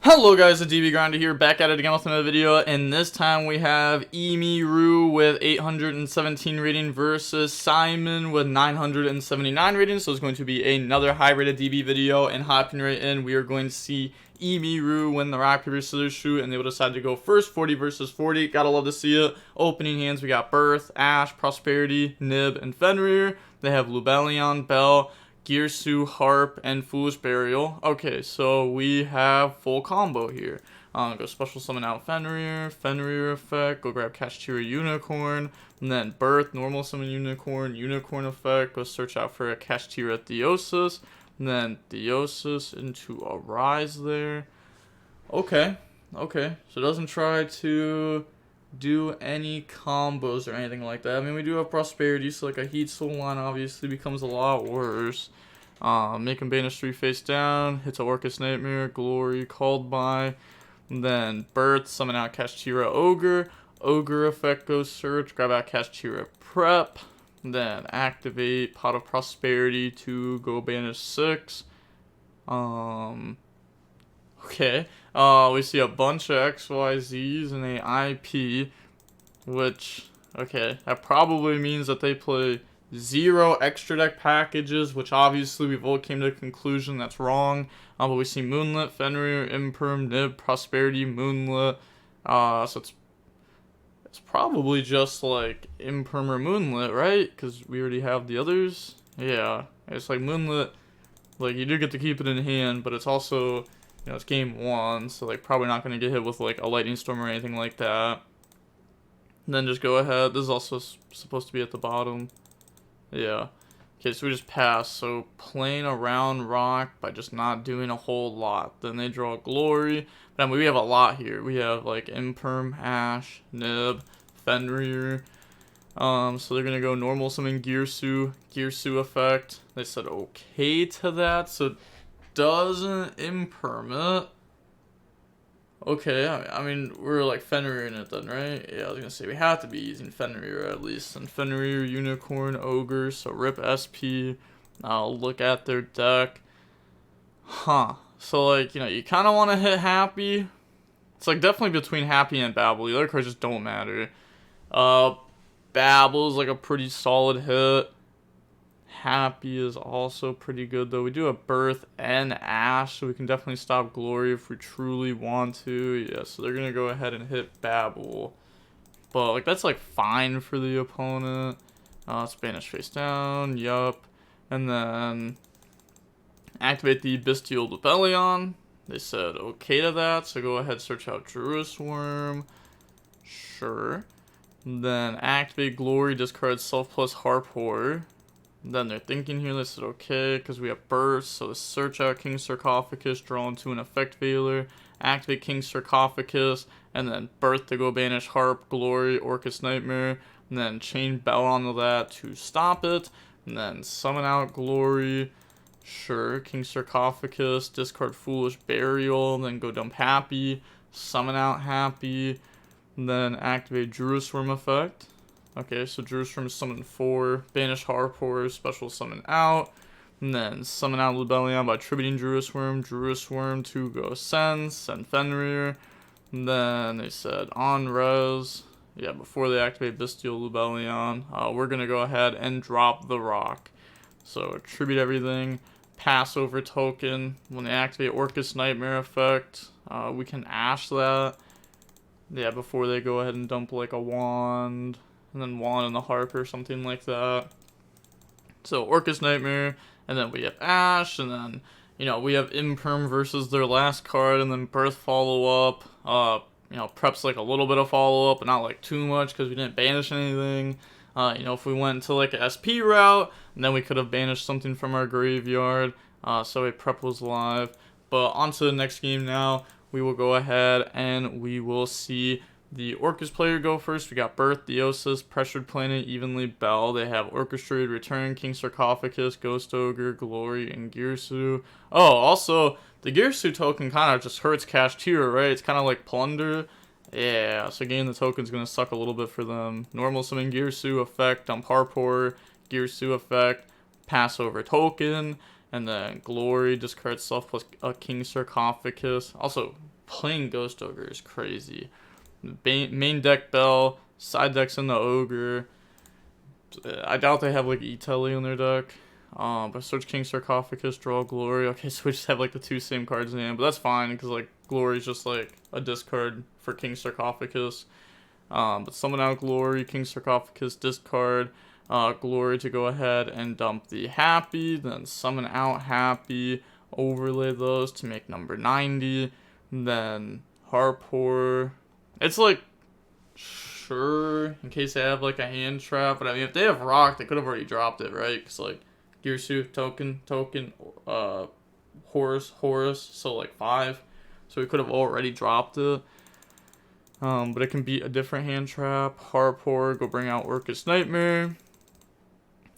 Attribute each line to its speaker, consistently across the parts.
Speaker 1: Hello guys, it's DB Grinder here, back at it again with another video, and this time we have Emiru with 817 rating versus Simon with 979 rating, so it's going to be another high rated DB video, and hopping right in, we are going to see Emiru win the rock, paper, scissors, shoot, and they will decide to go first, 40 versus 40, gotta love to see it. Opening hands, we got Birth, Ash, Prosperity, Nib, and Fenrir. They have Lubellion, Bell, Girsu, Harp, and Foolish Burial. Okay, so we have full combo here. Go special summon out Fenrir effect, go grab Kashtira Unicorn, and then Birth, normal summon Unicorn effect, go search out for a Kashtira Theosis, and then Theosis into a Rise there. Okay, so it doesn't try to do any combos or anything like that. I mean, we do have Prosperity, so like a Heat Soul line obviously becomes a lot worse. Make him banish 3 face down, hits a Orcust Nightmare, Glory, called by, then Birth, summon out Kashtira Ogre effect goes search, grab out Kashtira Prep, then activate Pot of Prosperity to go banish 6. Okay, we see a bunch of XYZs and a IP, which, okay, that probably means that they play 0 extra deck packages, which obviously we've all came to the conclusion that's wrong. But we see Moonlit, Fenrir, Imperm, Nib, Prosperity, Moonlit, so it's probably just like Imperm or Moonlit, right? Because we already have the others. Yeah, it's like Moonlit, like you do get to keep it in hand, but it's also, you know, it's game 1, so like probably not going to get hit with like a lightning storm or anything like that. And then just go ahead. This is also supposed to be at the bottom. Yeah. Okay, so we just pass. So playing around rock by just not doing a whole lot. Then they draw Glory. But I mean, we have a lot here. We have like Imperm, Ash, Nib, Fenrir. So they're gonna go normal summon Girsu effect. They said okay to that, so it doesn't imperm it. Okay, I mean, we're like Fenrir in it then, right? Yeah, I was gonna say, we have to be using Fenrir at least. And Fenrir, Unicorn, Ogre, so rip SP. I'll look at their deck. So, like, you know, you kind of want to hit Happy. It's like definitely between Happy and Babble. The other cards just don't matter. Babble is like a pretty solid hit. Happy is also pretty good, though. We do have Birth and Ash, so we can definitely stop Glory if we truly want to. Yeah, so they're going to go ahead and hit Babble. But, like, that's, like, fine for the opponent. Spanish face down, yup. And then activate the Bystial Lubellion. They said okay to that, so go ahead, search out Druid's Worm. Sure. Then activate Glory, discard Self plus Harp Horror. Then they're thinking here, they said okay, because we have Burst, so search out King Sarcophagus, draw into an Effect Veiler, activate King Sarcophagus, and then Birth to go banish Harp, Glory, Orcust Nightmare, and then chain Bell onto that to stop it, and then summon out Glory, sure, King Sarcophagus, discard Foolish Burial, then go dump Happy, summon out Happy, and then activate Jerusalem effect. Okay, so Jerusalem is summoned 4, banish Harpor, special summon out, and then summon out Lubellion by tributing Jerusalem to go send Fenrir, and then they said on res, yeah, before they activate Bystial Lubellion, we're going to go ahead and drop the rock. So tribute everything, pass over token, when they activate Orcust Nightmare effect, we can ash that, yeah, before they go ahead and dump like a wand. And then Wand and the Harp or something like that. So Orcust Nightmare, and then we have Ash, and then, you know, we have Imperm versus their last card, and then Birth follow-up. You know, Prep's like a little bit of follow-up, but not like too much, because we didn't banish anything. You know, if we went to like a SP route, then we could have banished something from our graveyard. So a Prep was live. But on to the next game now. We will go ahead and we will see the Orcust player go first. We got Birth, Theosis, Pressured Planet, Evenly, Bell. They have Orchestrated Return, King Sarcophagus, Ghost Ogre, Glory, and Girsu. Oh, also, the Girsu token kind of just hurts Kashtira, right? It's kind of like Plunder. Yeah, so getting the token's going to suck a little bit for them. Normal summon Girsu effect, dump Harpor, Girsu effect, pass over token, and then Glory, discard self plus a King Sarcophagus. Also, playing Ghost Ogre is crazy. Main deck Bell, side decks in the Ogre. I doubt they have like E-Telly in their deck. But search King Sarcophagus, draw Glory. Okay, so we just have like the 2 same cards in hand, but that's fine because like Glory is just like a discard for King Sarcophagus. But summon out Glory, King Sarcophagus, discard Glory to go ahead and dump the Happy, then summon out Happy, overlay those to make number 90, then Harpor. It's like, sure, in case they have like a hand trap, but I mean, if they have Rock, they could have already dropped it, right? Because like, Gearsu, token, Horus, so like 5. So we could have already dropped it. But it can beat a different hand trap. Harpor, go bring out Orcust Nightmare.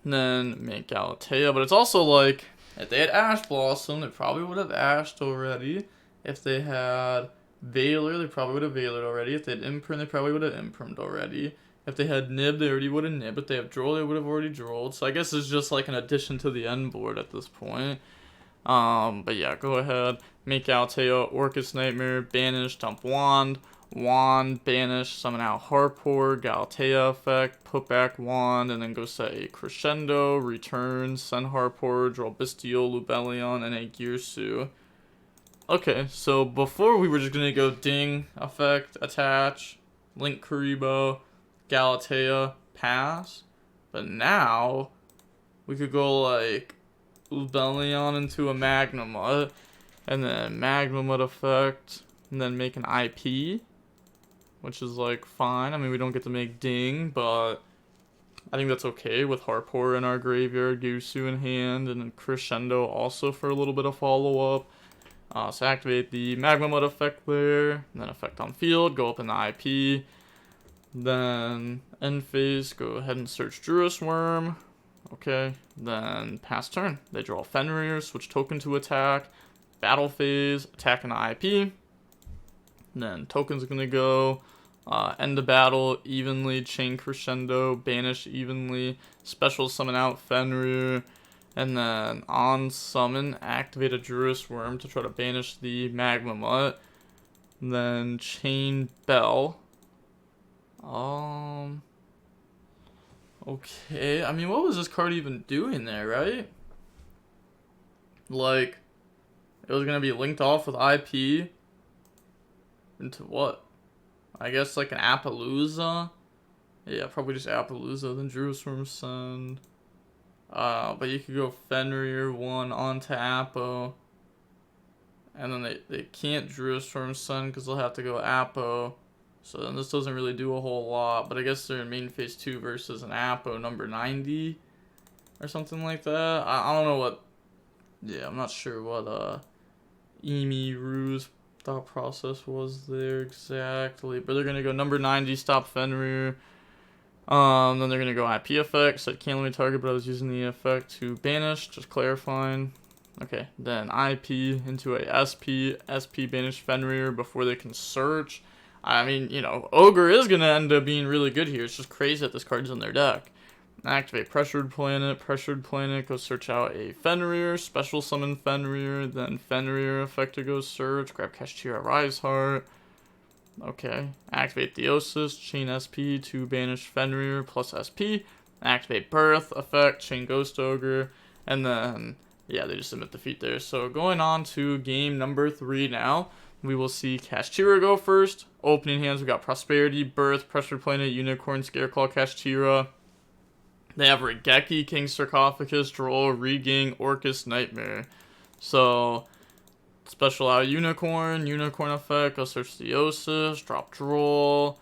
Speaker 1: And then make Galatea. But it's also like, if they had Ash Blossom, they probably would have Ashed already. If they had Veiler, they probably would have Veilered already. If they had Imprint, they probably would have Imprimed already. If they had Nib, they already would have Nib. If they have Droll, they would have already Drolled. So I guess it's just like an addition to the end board at this point. But yeah, go ahead. Make Galatea, Orcust Nightmare, banish, dump Wand, banish, summon out Harpor, Galatea effect, put back Wand, and then go set a Crescendo, return, send Harpor, draw Bystial, Lubellion, and a Gearsu. Okay, so before we were just gonna go ding, effect, attach, link Kuriboh, Galatea, pass, but now we could go like Lubellion into a Magnemite, and then Magnemite effect, and then make an IP, which is like fine. I mean, we don't get to make ding, but I think that's okay with Harpor in our graveyard, Gearsu in hand, and then Crescendo also for a little bit of follow-up. So activate the Magnemite effect there, and then effect on field, go up in the IP. Then end phase, go ahead and search Druis Worm. Okay, then pass turn. They draw Fenrir, switch token to attack. Battle phase, attack in the IP. Then token's gonna go. End the battle evenly, chain Crescendo, banish evenly, special summon out Fenrir. And then on summon, activate a Druis Worm to try to banish the Magnemite. Then chain Bell. Okay, I mean, what was this card even doing there, right? Like, it was gonna be linked off with IP into what? I guess like an Appaloosa? Yeah, probably just Appaloosa, then Druis Worm send. But you could go Fenrir 1 onto Appo. And then they can't Druis Worm send because they'll have to go Appo. So then this doesn't really do a whole lot. But I guess they're in main phase 2 versus an Appo number 90. Or something like that. I don't know what... Yeah, I'm not sure what Emi Rue's thought process was there exactly. But they're going to go number 90, stop Fenrir. Then they're going to go IP effect. Said can't limit target, but I was using the effect to banish. Just clarifying. Okay, then IP into a SP. SP banish Fenrir before they can search. I mean, you know, Ogre is going to end up being really good here. It's just crazy that this card's in their deck. Activate Pressured Planet, go search out a Fenrir, special summon Fenrir, then Fenrir effect to go search, grab Kashtira Rise Heart. Okay, activate Theosis, chain SP to banish Fenrir plus SP, activate Birth effect, chain Ghost Ogre, and then, yeah, they just submit defeat there. So going on to game number 3 now. We will see Kashtira go first. Opening hands, we got Prosperity, Birth, Pressured Planet, Unicorn, Scareclaw, Kashtira. They have Regeki, King Sarcophagus, Droll, Regang, Orcust, Nightmare. So, special out Unicorn effect, go search Theosis, drop Droll.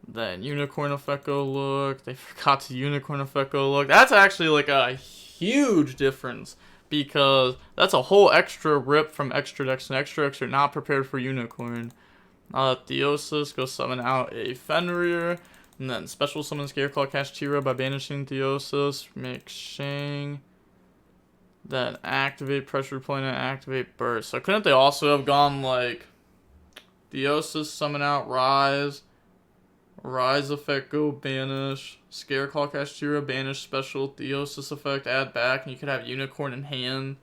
Speaker 1: Then Unicorn effect, go look. They forgot to Unicorn effect, go look. That's actually like a huge difference. Because that's a whole extra rip from extra decks, and extra decks are not prepared for Unicorn. Theosis, go summon out a Fenrir. And then special summon Scareclaw Kashtira by banishing Theosis. Make Shang. Then activate Pressured Planet, activate Burst. So couldn't they also have gone like Theosis, summon out Rise. Rise effect, go banish. Scareclaw Kashtira, banish special. Theosis effect, add back. And you could have Unicorn in hand.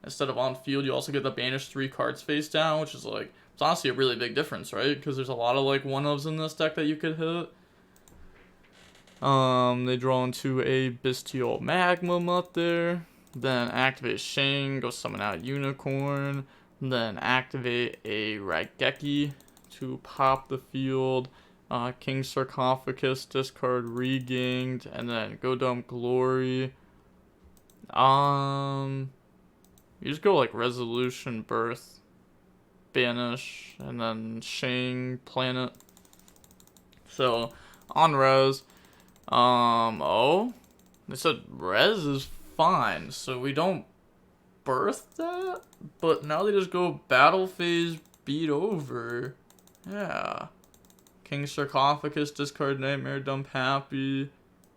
Speaker 1: Instead of on field, you also get the banish 3 cards face down, which is like It's honestly a really big difference, right? Because there's a lot of like one-ofs in this deck that you could hit. They draw into a Bystial Magnum up there. Then activate Shang, go summon out Unicorn. Then activate a Raigeki to pop the field. King Sarcophagus, discard Regained, and then go dump Glory. You just go like Resolution, Birth, Banish, and then Shang, Planet. So, on res, oh, they said res is fine, so we don't birth that, but now they just go battle phase, beat over. Yeah. King Sarcophagus, discard Nightmare, dump Happy.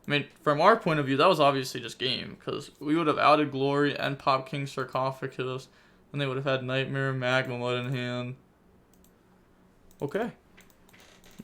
Speaker 1: I mean, from our point of view, that was obviously just game, because we would have outed Glory and popped King Sarcophagus, and they would have had Nightmare, Magmamud in hand. Okay.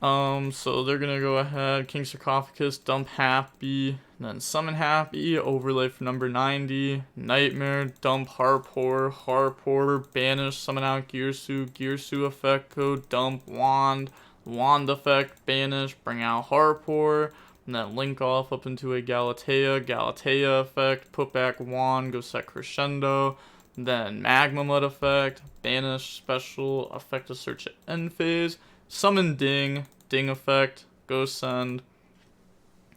Speaker 1: So they're gonna go ahead, King Sarcophagus, dump Happy, then summon Happy, overlay for number 90, Nightmare, dump Harpor, banish, summon out Gearsu effect code, dump Wand effect, banish, bring out Harpor, and then link off up into a Galatea effect, put back Wand, go set Crescendo, then Magmamud effect, banish, special, effect to search at end phase, summon Ding effect, go send.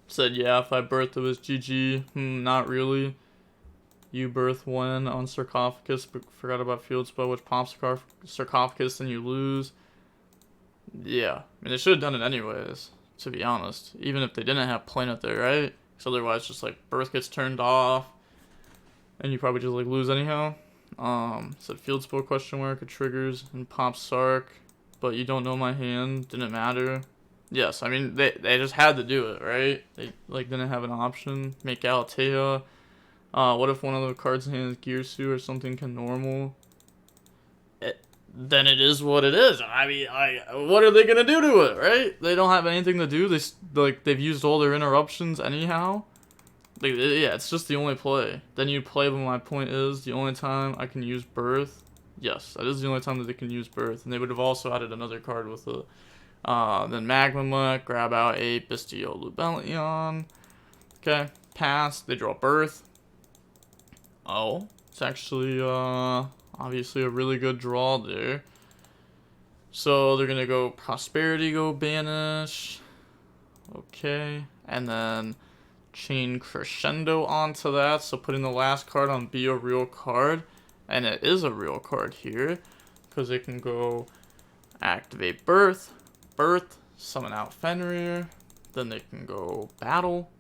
Speaker 1: Said yeah, if I birthed it was GG. Not really. You birth one on Sarcophagus, but forgot about Field Spell, which pops Sarcophagus, and you lose. Yeah, I mean, they should have done it anyways, to be honest. Even if they didn't have Planet there, right? Because otherwise, just like birth gets turned off, and you probably just like lose anyhow. Said Field Spell question mark, it triggers and pops Sark. But you don't know my hand, didn't matter. Yes, I mean, they just had to do it, right? They, like, didn't have an option. Make Galatea. What if one of the cards in hand is Gearsu or something can normal? Then it is what it is. I mean, what are they gonna do to it, right? They don't have anything to do. They've used all their interruptions anyhow. Like, yeah, it's just the only play. Then you play, but my point is, the only time I can use Birth. Yes, that is the only time that they can use Birth, and they would have also added another card with it. Then Magmamud, grab out a Bystial Lubellion. Okay, pass. They draw Birth. Oh, it's actually obviously a really good draw there. So they're gonna go Prosperity, go banish. Okay, and then chain Crescendo onto that. So putting the last card on be a real card. And it is a real card here, because it can go activate Birth, summon out Fenrir, then they can go Battle.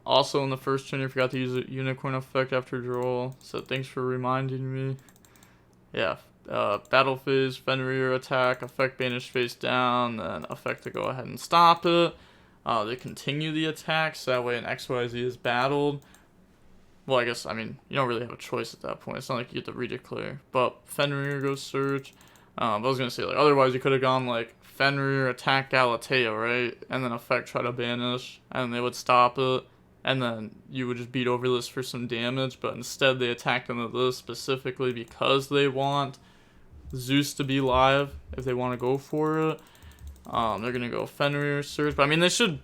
Speaker 1: Also in the first turn, you forgot to use a Unicorn effect after draw, so thanks for reminding me. Yeah, Battle phase, Fenrir attack, effect banish face down, then effect to go ahead and stop it. They continue the attack, so that way an XYZ is battled. Well, I guess, I mean, you don't really have a choice at that point. It's not like you get to redeclare. But Fenrir goes search. I was going to say, like, otherwise you could have gone, like, Fenrir attack Galatea, right? And then effect try to banish. And they would stop it. And then you would just beat over this for some damage. But instead they attacked into this specifically because they want Zeus to be live if they want to go for it. They're going to go Fenrir search. But, I mean, they should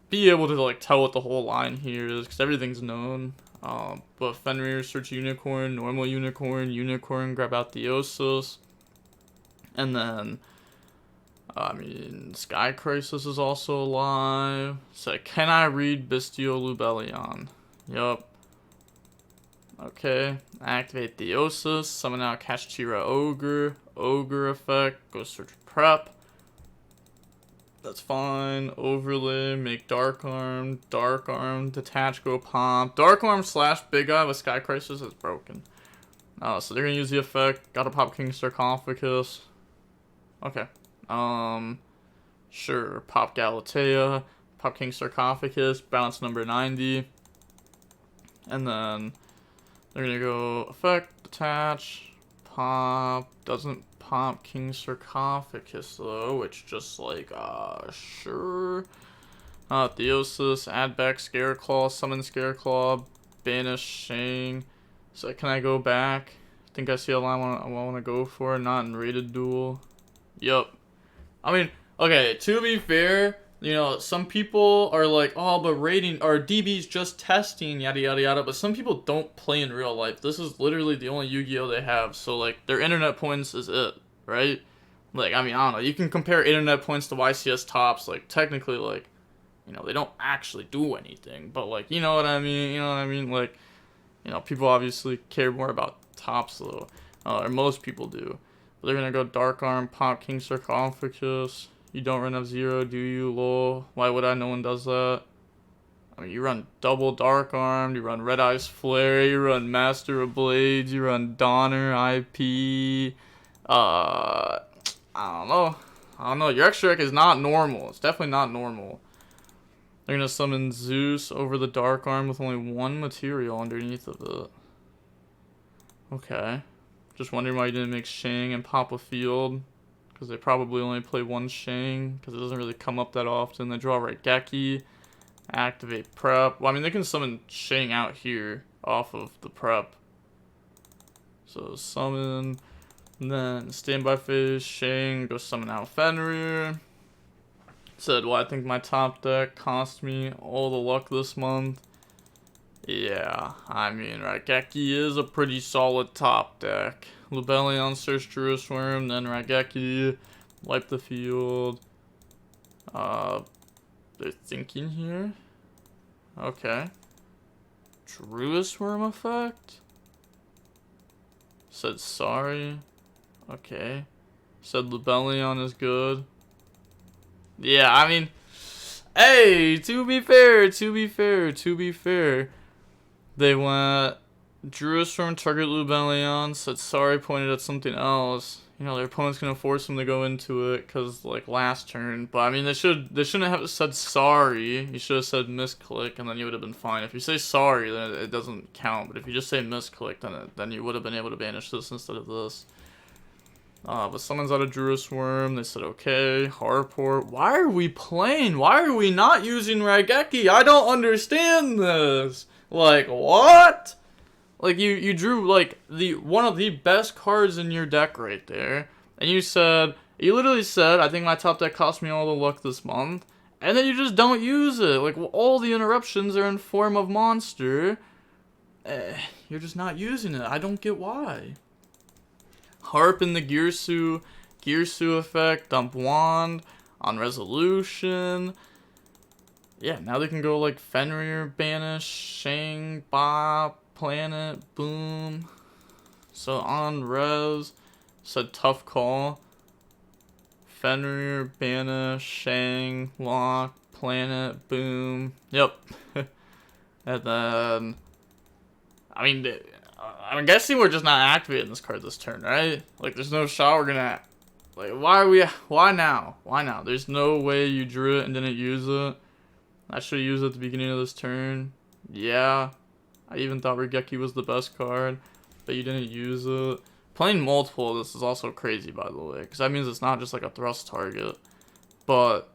Speaker 1: be able to, like, tell what the whole line here is. Because everything's known. But Fenrir, search Unicorn, normal Unicorn, grab out the Osus. And then, I mean, Sky Crisis is also alive. So, can I read Bystial Lubellion? Yup. Okay, activate the Osus, summon out Kashtira Ogre effect, go search Prep. That's fine. Overlay, make Dark Arm, detach, go pop. Dark Arm / Big Eye with Sky Crisis is broken. So they're gonna use the effect. Gotta pop King Sarcophagus. Okay. Sure. Pop Galatea, pop King Sarcophagus, bounce number 90. And then they're gonna go effect, detach, pop, doesn't pop King Sarcophagus though, which just like, sure. Theosis, add back Scareclaw, summon Scareclaw, banish Shang. So can I go back? I think I see a line I want to go for, not in rated duel. Yup. I mean, okay, to be fair, you know, some people are like, oh, but rating, or DB's just testing, yada, yada, yada, but some people don't play in real life. This is literally the only Yu-Gi-Oh! They have, so, like, their internet points is it, right? Like, I mean, I don't know, you can compare internet points to YCS tops, like, technically, like, you know, they don't actually do anything, but, like, you know what I mean, like, you know, people obviously care more about tops, though, or most people do. They're gonna go Dark Arm, Pop King Sarcophagus. You don't run F-Zero, do you? Lol. Why would I? No one does that. I mean, you run double Dark Arm, you run Red Eyes Flare, you run Master of Blades, you run Donner, IP. I don't know. Your extra deck is not normal. It's definitely not normal. They're gonna summon Zeus over the Dark Arm with only one material underneath of it. Okay. Just wondering why you didn't make Shang and pop a field. Because they probably only play one Shang. Because it doesn't really come up that often. They draw Raigeki. Activate prep. Well, I mean, they can summon Shang out here off of the prep. So summon. And then standby phase. Shang. Go summon out Fenrir. Said, well, I think my top deck cost me all the luck this month. Yeah, I mean, Raigeki is a pretty solid top deck. Lubellion, search Druid Worm, then Raigeki, wipe the field. They're thinking here. Okay. Druid Worm effect? Said sorry. Okay. Said Lubellion is good. Yeah, I mean, hey, to be fair. They went Druid Storm, target Lubellion, said sorry, pointed at something else. You know, their opponent's gonna force them to go into it because, like, last turn. But I mean, they shouldn't have said sorry. You should have said misclick, and then you would have been fine. If you say sorry, then it doesn't count. But if you just say misclick, then you would have been able to banish this instead of this. But someone's out of Druid Worm. They said okay. Harport. Why are we playing? Why are we not using Raigeki? I don't understand this. Like, what? Like, you drew, like, one of the best cards in your deck right there. And you literally said, I think my top deck cost me all the luck this month. And then you just don't use it. Like, all the interruptions are in form of monster. You're just not using it. I don't get why. Harp in the Gearsu effect, dump wand on resolution. Yeah, now they can go like Fenrir, banish, Shang, Bop, planet, boom. So on res, said tough call. Fenrir, banish, Shang, lock, planet, boom. Yep. And then, I mean, I'm guessing we're just not activating this card this turn, right? Like, there's no shot we're gonna, like, why now? There's no way you drew it and didn't use it. I should have used it at the beginning of this turn. Yeah. I even thought Raigeki was the best card, but you didn't use it. Playing multiple of this is also crazy, by the way, because that means it's not just like a thrust target. But,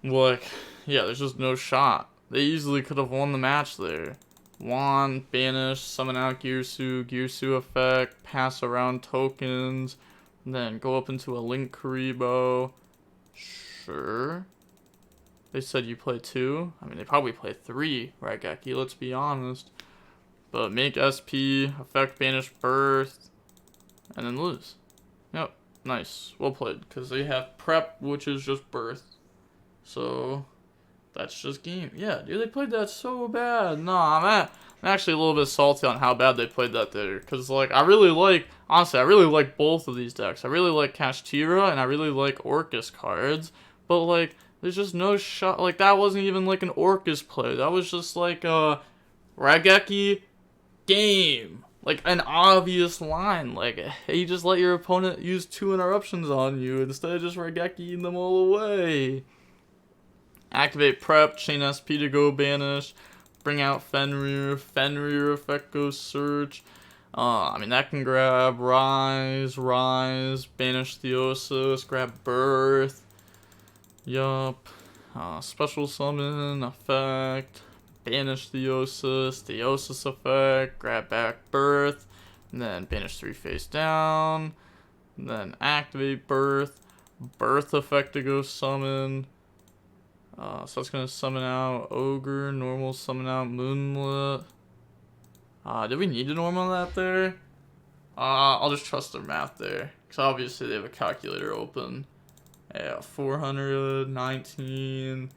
Speaker 1: like, yeah, there's just no shot. They easily could have won the match there. Wand, banish, summon out Gearsu effect, pass around tokens, and then go up into a Link Karibo. Sure. They said you play 2. I mean, they probably play 3, Raigeki, let's be honest. But make SP, effect banish birth, and then lose. Yep, nice. Well played, because they have prep, which is just birth. So, that's just game. Yeah, dude, they played that so bad. Nah, I'm actually a little bit salty on how bad they played that there. Because, like, honestly, I really like both of these decks. I really like Kashtira, and I really like Orcust cards. But, like, there's just no shot. Like, that wasn't even, like, an Orcust play. That was just, like, a Raigeki game. Like, an obvious line. Like, hey, you just let your opponent use 2 interruptions on you instead of just Raigekiing them all away. Activate prep, chain SP to go banish, bring out Fenrir effect goes search. I mean, that can grab Rise, banish Theosis, grab Birth. Yup. Special summon, effect, banish Theosis effect, grab back Birth, and then banish 3 face down. And then activate Birth. Birth effect to go summon. So that's going to summon out Ogre. Normal summon out Moonlit. Did we need to normal that there? I'll just trust their math there. Because obviously they have a calculator open. Yeah, 419,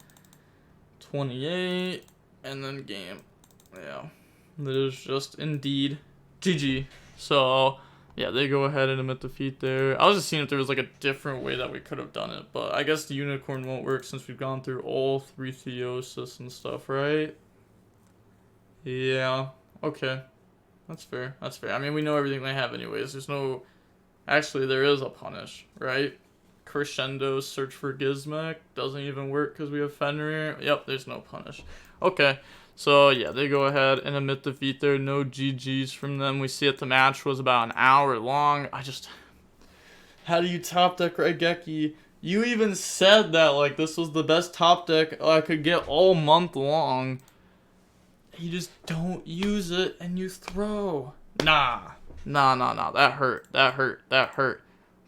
Speaker 1: 28, and then game. Yeah, that is just indeed GG. So, yeah, they go ahead and admit defeat there. I was just seeing if there was like a different way that we could have done it. But I guess the unicorn won't work since we've gone through all 3 Theosis and stuff, right? Yeah, okay. That's fair. That's fair. I mean, we know everything they have anyways. There's no... Actually, there is a punish, right? Crescendo, search for Gizmek. Doesn't even work because we have Fenrir. Yep, there's no punish. Okay, so yeah, they go ahead and admit defeat there. No GGs from them. We see that the match was about an hour long. How do you top deck Raigeki? You even said that, like, this was the best top deck I could get all month long. You just don't use it and you throw. Nah. That hurt.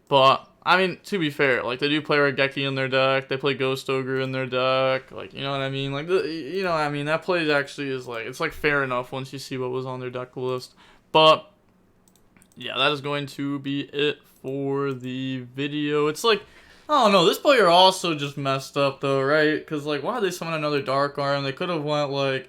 Speaker 1: But... I mean, to be fair, like, they do play Raigeki in their deck, they play Ghost Ogre in their deck, like, you know what I mean? Like, you know what I mean? That play actually is, like, it's, like, fair enough once you see what was on their deck list. But, yeah, that is going to be it for the video. It's, like, I don't know, this player also just messed up, though, right? Because, like, why did they summon another Dark Arm? They could have went, like,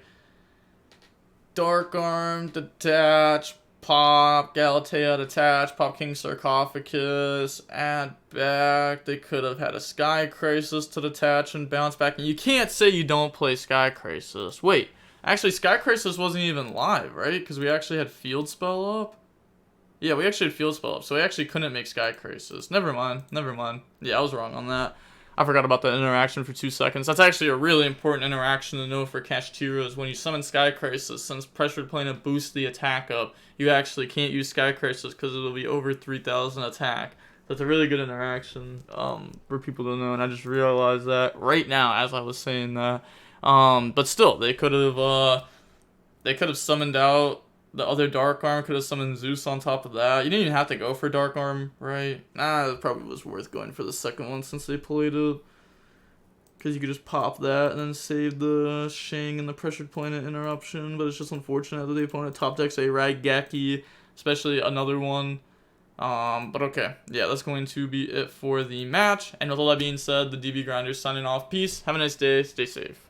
Speaker 1: Dark Arm, Detach, pop, Galatea detach, pop King Sarcophagus, add back. They could have had a Sky Crisis to detach and bounce back. And you can't say you don't play Sky Crisis. Wait, actually Sky Crisis wasn't even live, right? Because we actually had Field Spell up. Yeah, we actually had Field Spell up, so we actually couldn't make Sky Crisis. Never mind. Yeah, I was wrong on that. I forgot about that interaction for 2 seconds. That's actually a really important interaction to know for Kashtira is when you summon Sky Crisis, since pressured plane boosts the attack up, you actually can't use Sky Crisis because it'll be over 3,000 attack. That's a really good interaction for people to know, and I just realized that right now as I was saying that. But still, they could have summoned out the other Dark Arm, could have summoned Zeus on top of that. You didn't even have to go for Dark Arm, right? Nah, it probably was worth going for the second one since they played it. Because you could just pop that and then save the Shang and the pressured planet interruption. But it's just unfortunate that the opponent top decks a Raigeki, especially another one. But okay. Yeah, that's going to be it for the match. And with all that being said, the DB Grinders signing off. Peace. Have a nice day. Stay safe.